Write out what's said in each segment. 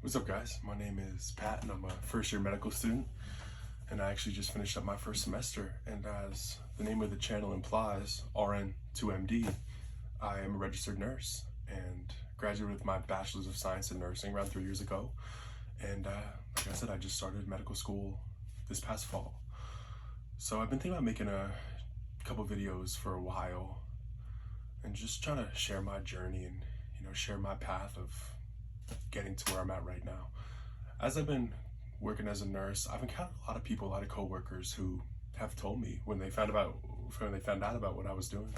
What's up, guys? My name is Pat, and I'm a first-year medical student, and I actually just finished up my first semester. And as the name of the channel implies, RN to MD, I am a registered nurse and graduated with my Bachelor's of Science in Nursing around 3 years ago. And like I said, I just started medical school this past fall. So I've been thinking about making a couple videos for a while and just trying to share my journey and share my path of getting to where I'm at right now. As I've been working as a nurse, I've encountered a lot of people, a lot of coworkers who have told me when they found out about what I was doing,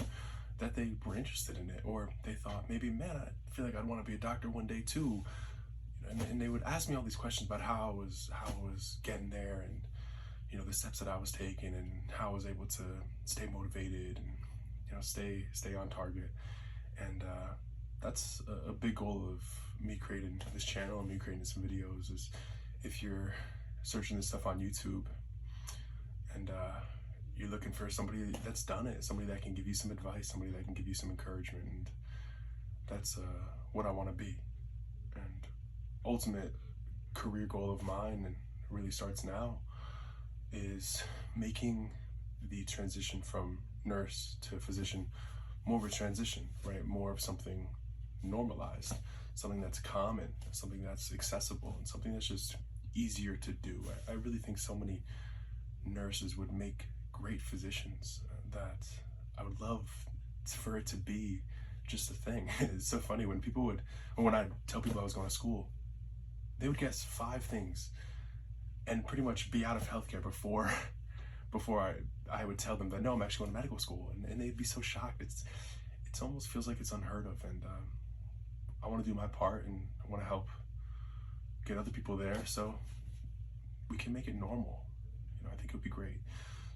that they were interested in it, or they thought maybe, man, I feel like I'd want to be a doctor one day too. And they would ask me all these questions about how I was getting there, and the steps that I was taking, and how I was able to stay motivated and stay on target. And that's a big goal of me creating this channel and me creating some videos. Is if you're searching this stuff on YouTube and you're looking for somebody that's done it, somebody that can give you some advice, somebody that can give you some encouragement, and that's what I want to be. And ultimate career goal of mine, and it really starts now, is making the transition from nurse to physician more of a transition, right? More of something normalized, something that's common, something that's accessible, and something that's just easier to do. I really think so many nurses would make great physicians, that I would love for it to be just a thing. It's so funny when I tell people I was going to school, they would guess 5 things and pretty much be out of healthcare before I would tell them that, no, I'm actually going to medical school, and they'd be so shocked. It's almost feels like it's unheard of, and I want to do my part, and I want to help get other people there so we can make it normal. I think it would be great.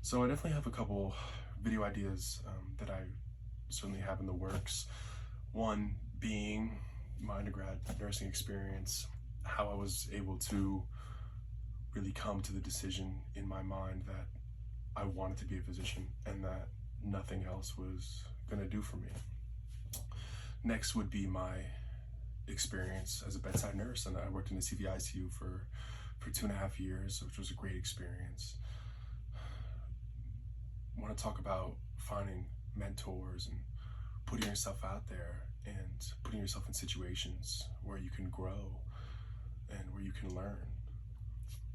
So I definitely have a couple video ideas that I certainly have in the works. One being my undergrad nursing experience, how I was able to really come to the decision in my mind that I wanted to be a physician and that nothing else was going to do for me. Next would be my experience as a bedside nurse, and I worked in the CVICU for 2.5 years, which was a great experience. I want to talk about finding mentors and putting yourself out there and putting yourself in situations where you can grow and where you can learn.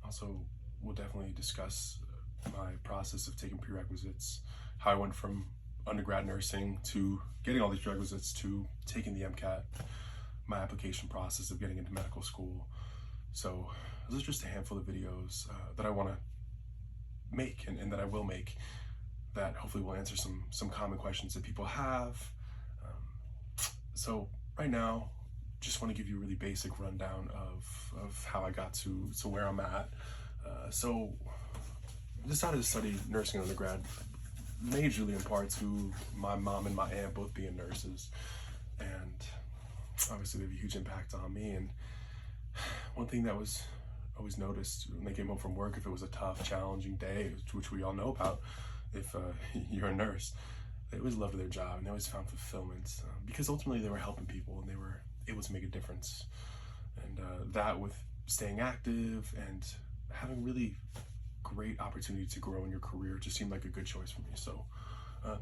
Also, we'll definitely discuss my process of taking prerequisites, how I went from undergrad nursing to getting all these prerequisites to taking the MCAT, my application process of getting into medical school. So those are just a handful of videos that I want to make and that I will make, that hopefully will answer some common questions that people have. So right now, just want to give you a really basic rundown of how I got to where I'm at. So I decided to study nursing undergrad, majorly in part to my mom and my aunt both being nurses, and obviously they have a huge impact on me. And one thing that was always noticed when they came home from work, if it was a tough, challenging day, which we all know about if you're a nurse, they always loved their job and they always found fulfillment, because ultimately they were helping people and they were able to make a difference. And that, with staying active and having really great opportunity to grow in your career, just seemed like a good choice for me. So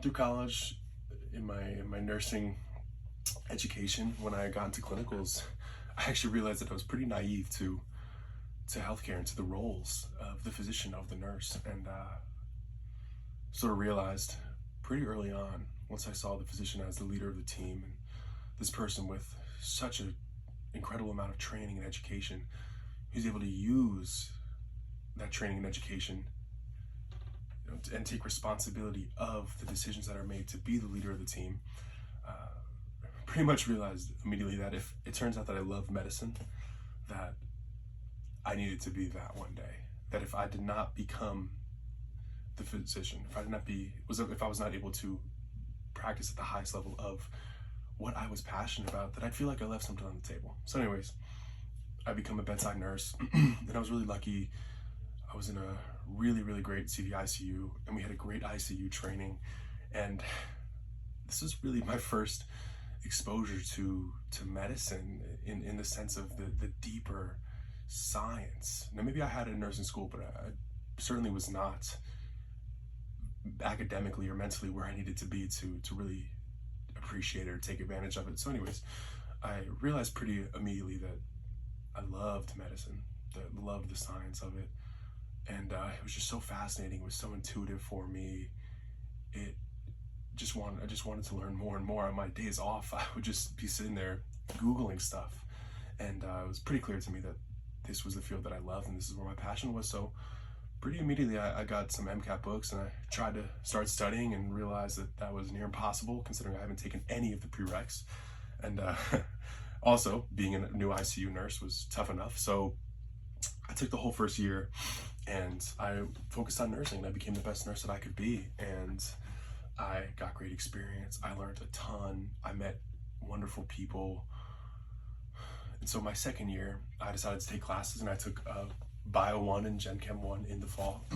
through college, in my nursing education, when I got into clinicals, I actually realized that I was pretty naive to healthcare and to the roles of the physician, of the nurse, and sort of realized pretty early on, once I saw the physician as the leader of the team, and this person with such an incredible amount of training and education, who's able to use that training and education and take responsibility of the decisions that are made to be the leader of the team. Pretty much realized immediately that if it turns out that I love medicine, that I needed to be that one day. That if I did not become the physician, if I was not able to practice at the highest level of what I was passionate about, that I'd feel like I left something on the table. So anyways, I become a bedside nurse, and I was really lucky. I was in a really, really great CVICU, and we had a great ICU training, and this was really my first exposure to medicine in the sense of the deeper science. Now, maybe I had it in nursing school, but I certainly was not academically or mentally where I needed to be to really appreciate it or take advantage of it. So anyways, I realized pretty immediately that I loved medicine, that I loved the science of it. And it was just so fascinating. It was so intuitive for me. I just wanted to learn more and more. On my days off, I would just be sitting there Googling stuff. And it was pretty clear to me that this was the field that I loved and this is where my passion was. So pretty immediately I got some MCAT books and I tried to start studying and realized that was near impossible considering I haven't taken any of the prereqs. And also being a new ICU nurse was tough enough. So I took the whole first year and I focused on nursing and I became the best nurse that I could be. And I got great experience. I learned a ton. I met wonderful people. And so my second year, I decided to take classes and I took Bio 1 and Gen Chem 1 in the fall.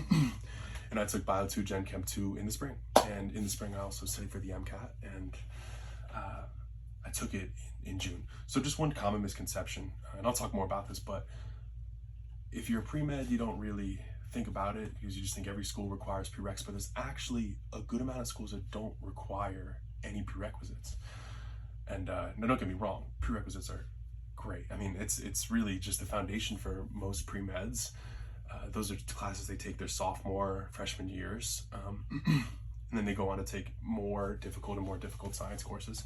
And I took Bio 2, Gen Chem 2 in the spring. And in the spring, I also studied for the MCAT and I took it in June. So just one common misconception, and I'll talk more about this, but if you're a pre-med, you don't really think about it because you just think every school requires prereqs, but there's actually a good amount of schools that don't require any prerequisites. And now don't get me wrong, prerequisites are great. I mean, it's really just the foundation for most pre-meds. Those are classes they take their sophomore, freshman years. And then they go on to take more difficult science courses.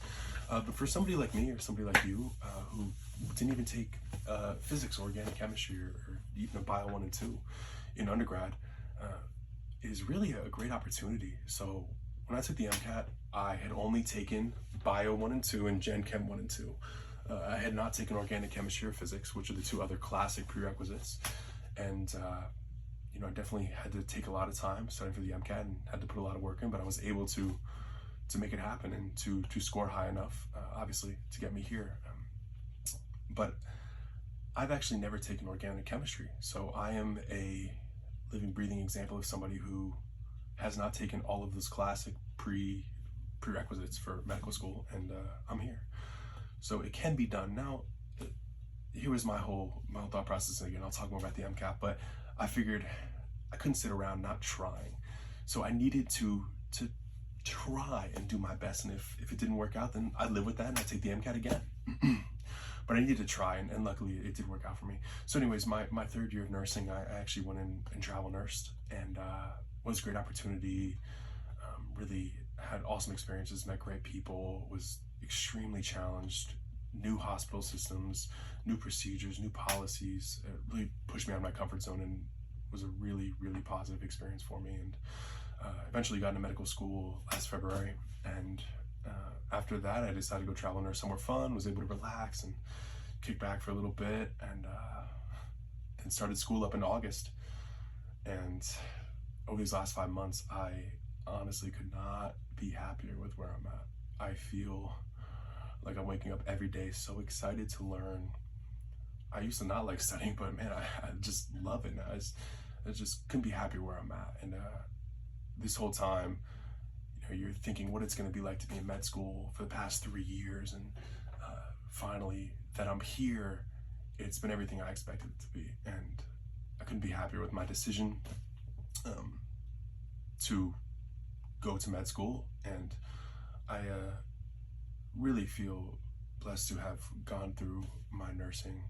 But for somebody like me or somebody like you who didn't even take physics or organic chemistry or even Bio 1 and 2 in undergrad, is really a great opportunity. So when I took the MCAT, I had only taken Bio 1 and 2 and Gen Chem 1 and 2. I had not taken organic chemistry or physics, which are the two other classic prerequisites. And I definitely had to take a lot of time studying for the MCAT and had to put a lot of work in, but I was able to make it happen and to score high enough, obviously, to get me here. But I've actually never taken organic chemistry, so I am a living, breathing example of somebody who has not taken all of those classic prerequisites for medical school, and I'm here. So it can be done. Now, here was my whole thought process, and again, I'll talk more about the MCAT, but I figured I couldn't sit around not trying. So I needed to try and do my best, and if it didn't work out, then I'd live with that and I'd take the MCAT again. But I needed to try, and luckily it did work out for me. So anyways, my third year of nursing, I actually went in and travel nursed, and it was a great opportunity. Really had awesome experiences, met great people, was extremely challenged, new hospital systems, new procedures, new policies. It really pushed me out of my comfort zone and was a really, really positive experience for me. And eventually got into medical school last February. And after that, I decided to go travel nurse somewhere fun, was able to relax and kick back for a little bit, and then started school up in August. And over these last 5 months, I honestly could not be happier with where I'm at. I feel like I'm waking up every day so excited to learn. I used to not like studying, but man, I just love it now. I just couldn't be happier where I'm at. And this whole time, you're thinking what it's going to be like to be in med school for the past 3 years, and finally that I'm here, it's been everything I expected it to be, and I couldn't be happier with my decision to go to med school. And I really feel blessed to have gone through my nursing,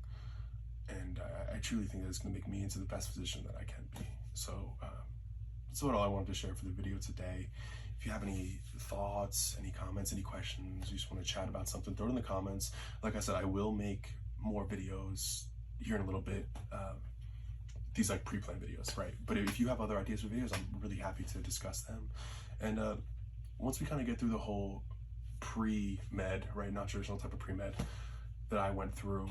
and I truly think that it's going to make me into the best physician that I can be. So that's all I wanted to share for the video today. If you have any thoughts, any comments, any questions, you just want to chat about something, throw it in the comments. Like I said, I will make more videos here in a little bit. These like pre-planned videos, right? But if you have other ideas for videos, I'm really happy to discuss them. And once we kind of get through the whole pre-med, right, not traditional type of pre-med that I went through,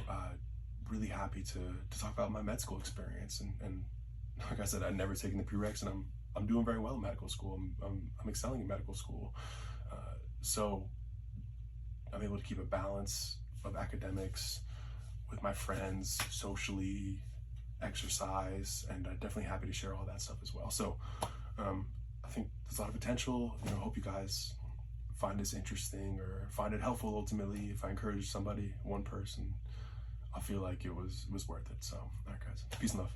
really happy to talk about my med school experience. And like I said, I'd never taken the prereqs, and I'm doing very well in medical school. I'm excelling in medical school. So I'm able to keep a balance of academics with my friends, socially, exercise, and I'm definitely happy to share all that stuff as well. So I think there's a lot of potential. I hope you guys find this interesting or find it helpful. Ultimately, if I encourage somebody, one person, I feel like it was worth it. So, all right, guys, peace and love.